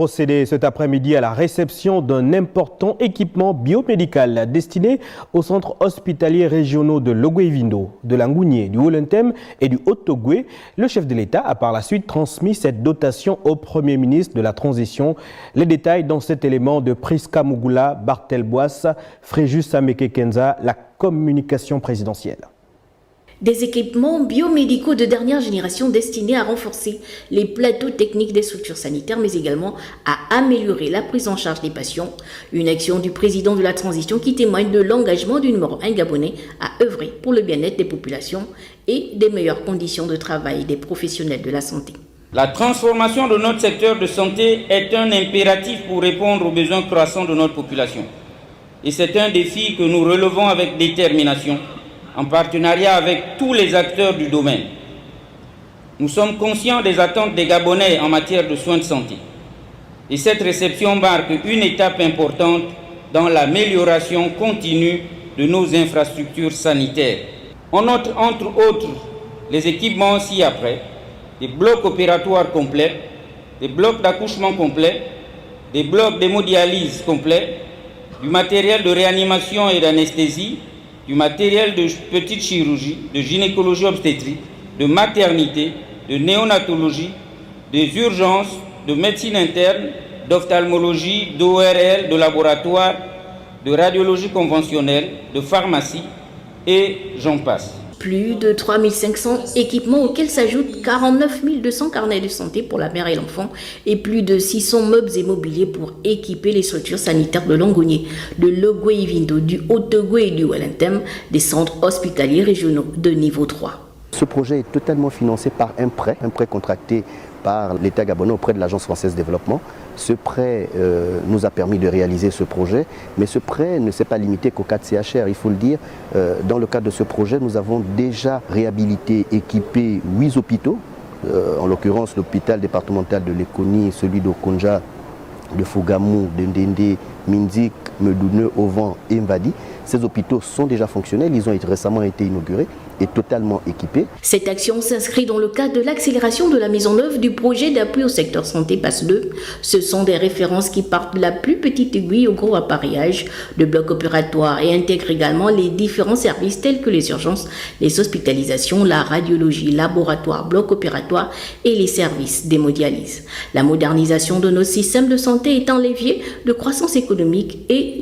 Procéder cet après-midi à la réception d'un important équipement biomédical destiné aux centres hospitaliers régionaux de Logoué-Vindo, de Langounié, du Haut-Lentem et du Haut-Togoué. Le chef de l'État a par la suite transmis cette dotation au Premier ministre de la Transition. Les détails dans cet élément de Priska Mougoula, Bartel Boisse, Fréjus Sameke Kenza, la communication présidentielle. Des équipements biomédicaux de dernière génération destinés à renforcer les plateaux techniques des structures sanitaires, mais également à améliorer la prise en charge des patients. Une action du président de la transition qui témoigne de l'engagement du numéro 1 gabonais à œuvrer pour le bien-être des populations et des meilleures conditions de travail des professionnels de la santé. La transformation de notre secteur de santé est un impératif pour répondre aux besoins croissants de notre population. Et c'est un défi que nous relevons avec détermination, en partenariat avec tous les acteurs du domaine. Nous sommes conscients des attentes des Gabonais en matière de soins de santé. Et cette réception marque une étape importante dans l'amélioration continue de nos infrastructures sanitaires. On note entre autres les équipements ci-après, des blocs opératoires complets, des blocs d'accouchement complets, des blocs d'hémodialyse complets, du matériel de réanimation et d'anesthésie, du matériel de petite chirurgie, de gynécologie obstétrique, de maternité, de néonatologie, des urgences, de médecine interne, d'ophtalmologie, d'ORL, de laboratoire, de radiologie conventionnelle, de pharmacie et j'en passe. Plus de 3500 équipements auxquels s'ajoutent 49 200 carnets de santé pour la mère et l'enfant et plus de 600 meubles et mobiliers pour équiper les structures sanitaires de Langounié, de Logoué-Vindo, du Haut-Togoué et du Haut-Lentem, des centres hospitaliers régionaux de niveau 3. Ce projet est totalement financé par un prêt contracté par l'État gabonais auprès de l'Agence française de développement. Ce prêt nous a permis de réaliser ce projet, mais ce prêt ne s'est pas limité qu'au cas de CHR, il faut le dire. Dans le cadre de ce projet, nous avons déjà réhabilité, équipé 8 hôpitaux, en l'occurrence l'hôpital départemental de Lekoni, celui d'Okonja, de Fougamou, de Ndende, Minzik, Medoune, Ovan et Mbadi. Ces hôpitaux sont déjà fonctionnels, ils ont récemment été inaugurés et totalement équipés. Cette action s'inscrit dans le cadre de l'accélération de la mise en œuvre du projet d'appui au secteur santé PASS 2. Ce sont des références qui partent de la plus petite aiguille au gros appareillage de blocs opératoires et intègrent également les différents services tels que les urgences, les hospitalisations, la radiologie, laboratoire, blocs opératoires et les services d'hémodialyse. La modernisation de nos systèmes de santé est un levier de croissance économique et